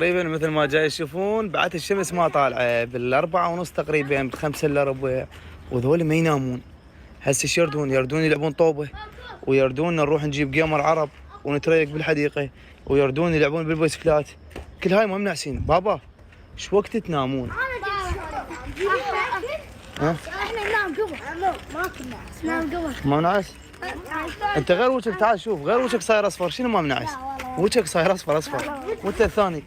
تقريبا مثل ما جاي تشوفون بعد الشمس ما طالعه بال4:30 تقريبا ب5 الا ربع، وذول ما ينامون. هسه ايش يردون يلعبون طوبه، ويردون نروح نجيب جيمر عرب ونتريق بالحديقه، ويردون يلعبون بالبيسكلات. كل هاي ما منعسين. بابا ايش وقت تنامون؟ ها؟ احنا ننام قبل ما كنا ننام قبل. ما منعس؟ انت غير وجهك، تعال شوف، غير وجهك صاير اصفر. شنو ما منعس؟ وجهك صاير اصفر. وانت الثاني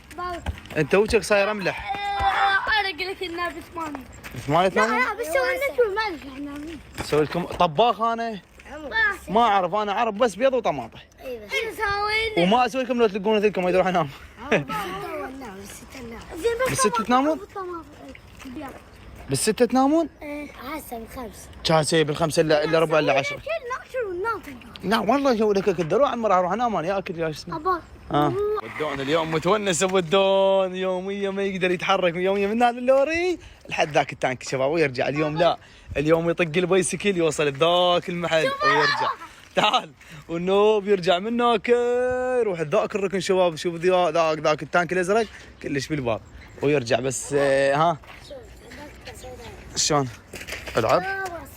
انت وجهك صاير املح. انا اقول لك ننام ب8. 8 تنامون؟ لا بس سوي لكم ما نقدر ننام. اسوي لكم طباخ انا؟ ما اعرف، انا اعرف بس بيض وطماطه. ايوه سوينا وما اسوي لكم لو تلقون ذلكم ما يروح انام. بالستة تنامون؟ بالستة تنامون؟ هسه بالخمس. كان سي بالخمسة الا ربع الا 10. ناكل وننام. لا والله جو لك اكل روح عمر اروح انام انا اكل يا شو اسمه. ابا ودون اليوم متونس ودون يوميا ما يقدر يتحرك، يوميا من هذا اللوري لحد ذاك التانك شباب ويرجع. اليوم لا، اليوم يطق البايسكل يوصل لذاك المحل ويرجع. تعال والنوب يرجع من هناك يروح ذاك الركن شباب. شوف ذاك التانك الازرق كلش بالباب ويرجع. بس ها شلون العب؟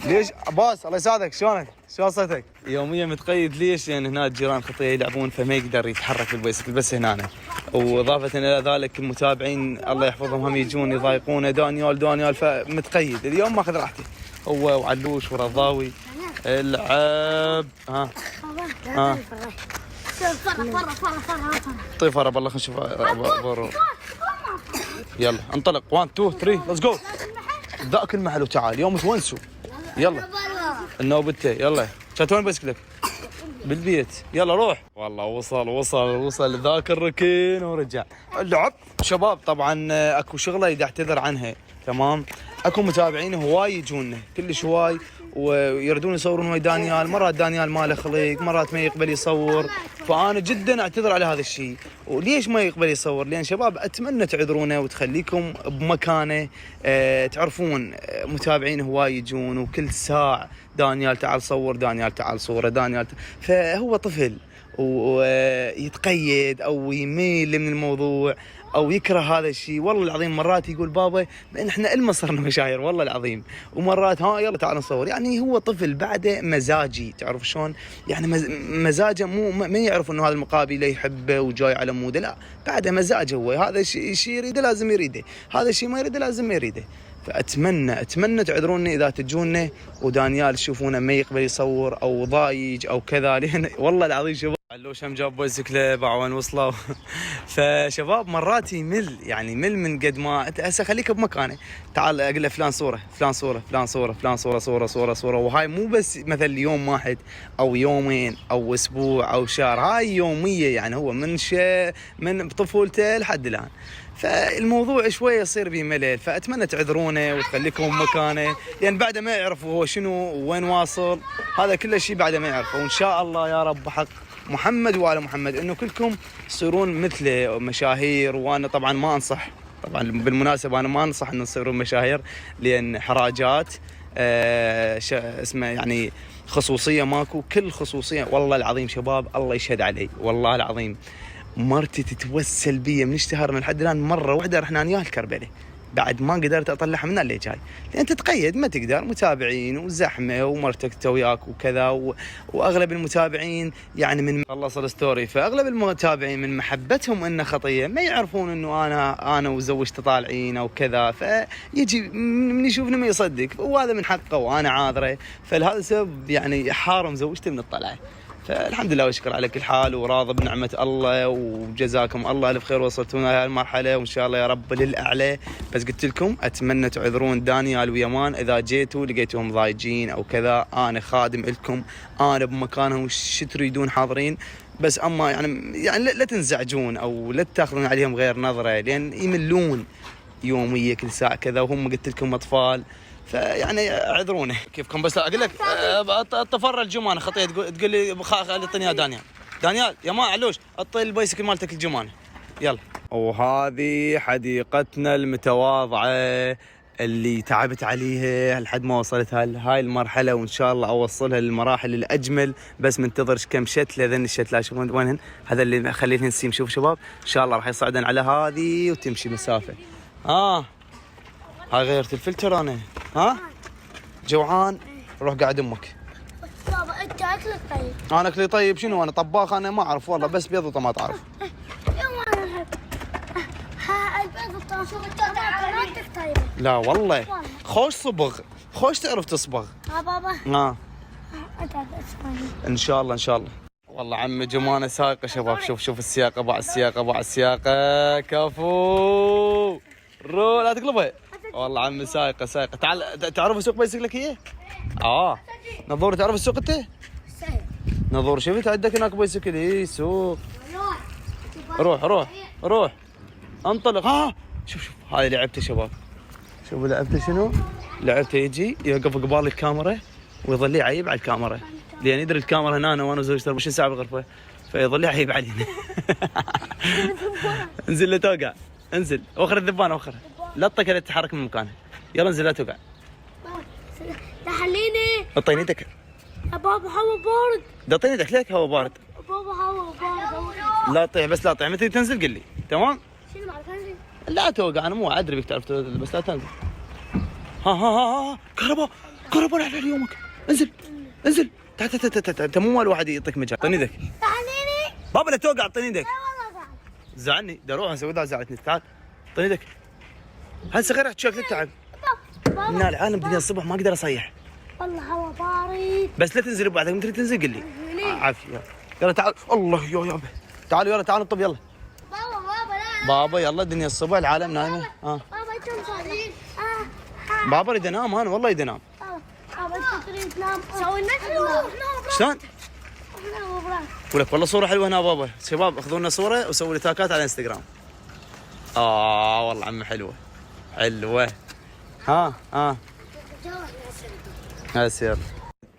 ليش عباس الله يساعدك؟ شلونك؟ شلون صوتك؟ يوميا متقيد. ليش؟ لان هنا الجيران خطيه يلعبون فما يقدر يتحرك بالبيسكل بس هنا. واضافه الى ذلك المتابعين الله يحفظهم هم يجون يضايقونه دانيال فمتقيد. اليوم ماخذ راحتي هو وعلوش ورضاوي. العب ها ها طيب فرا بالله. خلينا نشوف. يلا انطلق 1 2 3 ليتس جو. ذاك المحل وتعال يوم تونسوا. يلا النوبته يلا. كانت وين بسكلك؟ بالبيت. يلا روح. والله وصل لذاك الركن ورجع. اللعب شباب طبعا اكو شغله اذا اعتذر عنها تمام. اكو متابعين هواي يجونا كلش هواي ويردون يصورون ويا دانيال. مرات دانيال ما له خلق، مرات ما يقبل يصور. فانا جدا اعتذر على هذا الشيء. وليش ما يقبل يصور؟ لان شباب اتمنى تعذرونه وتخليكم بمكانه. تعرفون متابعين هواي يجون وكل ساعه دانيال تعال صور، دانيال تعال صوره، دانيال فهو طفل ويتقيد او يميل من الموضوع او يكره هذا الشيء. والله العظيم مرات يقول بابا احنا الما صرنا مشاهير والله العظيم. ومرات ها يلا تعال نصور. يعني هو طفل بعده مزاجي، تعرف شلون؟ يعني مزاجه ما يعرف انه هذا المقابل يحبه وجاي على موده. لا بعده مزاجه هو. هذا الشيء يريده لازم يريده، هذا الشيء ما يريده لازم ما يريده. فاتمنى تعذروني اذا تجونا ودانيال تشوفونه ما يقبل يصور او ضايج او كذا. لان والله العظيم شباب علوش هم جاب بوزكله باعوان وصلوا. فشباب مرات يمل، يعني مل من قد ما هسه خليك بمكانه. تعال اقول له فلان صوره فلان صوره فلان صوره فلان صوره. وهاي مو بس مثل يوم واحد او يومين او اسبوع او شهر، هاي يوميه. يعني هو من طفولته لحد الان. فالموضوع شويه يصير به ملل. فاتمنى تعذرونه وتخليكم بمكانه لان بعده ما يعرفوا هو شنو وين واصل. هذا كل شيء بعده ما يعرفه. وان شاء الله يا رب حق محمد وآل محمد انه كلكم تصيرون مثله مشاهير. وانا طبعا ما انصح، طبعا بالمناسبه انا ما انصح انه تصيرون مشاهير لان حراجات اسمه يعني خصوصيه ماكو. كل خصوصيه والله العظيم شباب الله يشهد علي والله العظيم. مرتي تتوسل بي من اشتهرنا لحد الان. مره واحده رحنا وياه الكربله بعد ما قدرت اطلعها من اللي جاي لان تتقيد ما تقدر، متابعين وزحمه ومرتك وياك وكذا. واغلب المتابعين يعني من خلص الستوري، فاغلب المتابعين من محبتهم انه خطيه ما يعرفون انه انا وزوجتي طالعين او كذا. فيجي من يشوفني ما يصدق وهذا من حقه وانا عاذره. فلهذا السبب يعني حارم زوجتي من الطلعه. فالحمد لله والشكر على كل حال وراضي بنعمة الله وجزاكم الله ألف خير وصلتونا لهذه المرحلة وإن شاء الله يا رب للأعلى. بس قلت لكم أتمنى تعذرون دانيال ويمان إذا جيتوا لقيتوهم ضايجين أو كذا. أنا خادم لكم، أنا بمكانهم وش تريدون حاضرين. بس أما يعني لا تنزعجون أو لا تاخذون عليهم غير نظرة لأن يملون يومية كل ساعة كذا وهم قلت لكم أطفال. فيعني اعذرونه كيفكم. بس اقول لك الطفره الجمانه خطيه تقول لي اعطيني يا دانيال يا ما علوش اعطي البايسكل مالتك الجمانه يلا. وهذه حديقتنا المتواضعه اللي تعبت عليها لحد ما وصلت هاي المرحله، وان شاء الله اوصلها للمراحل الاجمل. بس منتظر كم شتله، ذن الشتله شوفون وينهن، هذا اللي خليتهن سيم. شوف شباب ان شاء الله راح يصعدن على هذه وتمشي مسافه. هاي غيرت الفلتر انا. جوعان؟ روح قاعد امك. بابا انت اكلك طيب. انا اكلي طيب شنو؟ انا طباخ انا ما اعرف والله، بس بيض وطماط اعرف. يوم انا احب البيض والطماطم طيبه. لا والله خوش صبغ، خوش تعرف تصبغ. بابا انت اسمعني. ان شاء الله ان شاء الله. والله عم جمانه سايقه شباب. شوف السياقه، باع السياقه، باع السياقه. كفو رو لا تقلبها. والله عم سايقه. تعال تعرف سوق بايسكلك هي؟ نظور تعرف السوق انت؟ نظور شفت عندك هناك بايسكل. اي سوق. روح انطلق. شوف هاي لعبته شباب. شوفوا لعبته شنو؟ لعبته يجي يوقف قبال الكاميرا ويظل يعيب على الكاميرا، لان يدري الكاميرا هنا وانا وزوجتي 24 ساعه بالغرفه، فيظل يعيب علينا. انزل لا توقع، انزل وخر الذبانه وخر، لا تطق تتحرك من مكانها. يلا انزل لا توقع. تحليني. اعطيني ايدك. بابا هوا بارد. اعطيني ايدك ليك هوا بارد. بابا هوا بارد. لا تطيح، بس لا تطيح، متى تنزل قل لي تمام؟ شنو بعد تنزل؟ لا توقع، انا مو ادري بك تعرف تنزل، بس لا تنزل. ها كهرباء راح على يومك. انزل تعال انت مو مال واحد يعطيك مجال. اعطيني ايدك. تحليني. بابا لا توقع، اعطيني ايدك. لا والله زعلني، بدي اروح اسوي ذا زعلتني. تعال اعطيني ايدك. هسه غير شكلك تعب. من العالم الدنيا الصبح ما اقدر اصيح. والله هوا بارد. بس لا تنزل بعدك، متى تنزل قل لي. عافيه. يلا تعال. الله يابا تعالوا يلا تعالوا نطب يلا. بابا لا. بابا يلا الدنيا الصبح العالم نايمه. بابا انت مصدق. بابا اريد انام انا والله اريد انام. بابا انت تريد تنام. سوي لنا حلوه. شلون؟ ولك والله صوره حلوه هنا بابا. شباب اخذوا لنا صوره وسووا لي تاكات على انستغرام. والله عمي حلوه. هسه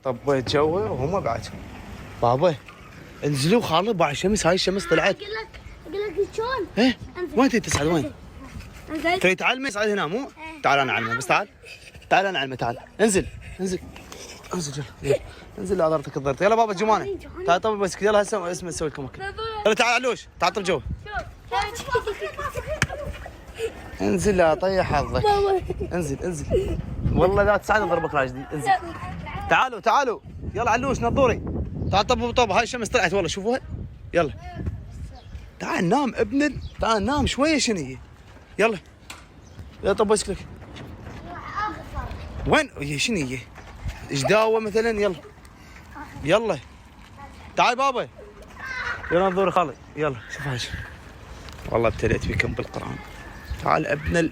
طبيت جوه وهم بعد. بابا انزلوا خالد باع الشمس، هاي الشمس طلعت. اقول لك شلون؟ ايه وين تريد تصعد وين؟ انزل. تريد تعلمي اصعد هنا مو؟ تعال انا اعلمه، بس تعال انا اعلمه. تعال انزل يلا انزل لحضرتك الضرط. يلا بابا جمانه تعال طب بس يلا هسه اسمه نسوي لكم اكل. يلا تعال علوش تعال طب جوا. انزل لا طيح حظك. انزل والله لا تساعد اضربك راجدي. انزل تعالوا يلا علوش نظوري. تعال طب هاي الشمس طلعت والله شوفوها. يلا تعال نام تعال نام شويه. شنو هي؟ يلا طب بسكلك. وين هي؟ شنو هي؟ ايش داوه مثلا؟ يلا تعال بابا. يلا نظوري خالد. يلا شوف هاي. والله ابتليت بكم بالقران. تعال ابن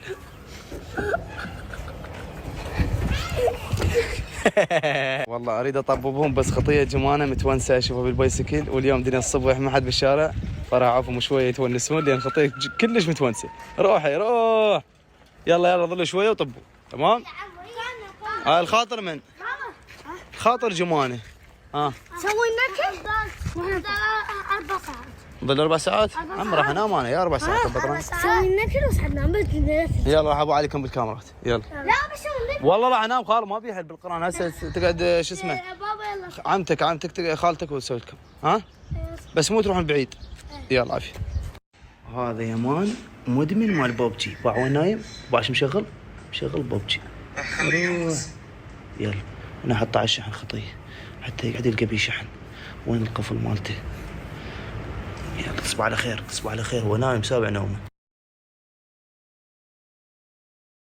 والله اريد اطببهم بس خطيه جمانه متونسه اشوفها بالبايسكل، واليوم دنيا الصبح ما حد بالشارع فراح اعوفهم شويه يتونسون لان خطيه كلش متونسه. روح يلا ظلوا شويه وطبوا تمام. هاي الخاطر من؟ خاطر جمانه. سوينا كل 4 ساعات. ظل 4 ساعات؟ عم راح انام انا يا 4 ساعات بطران. سوينا كل وصحنا يلا راح ابو عليكم بالكاميرات. يلا لا بس والله راح انام خال ما بيحل بالقران. هسه تقعد شو اسمه بابا يلا عمتك خالتك وتسوي لكم. بس مو تروحون بعيد. يلا عافيه. هذا يمان مدمن مال بوبجي. باع وين نايم؟ باعش مشغل بوبجي. يلا انا احطه على الشحن خطيه حتى يقعد يلقى بيه شحن. وين القفل مالته؟ يلا تصبح على خير ونايم سابع نومه.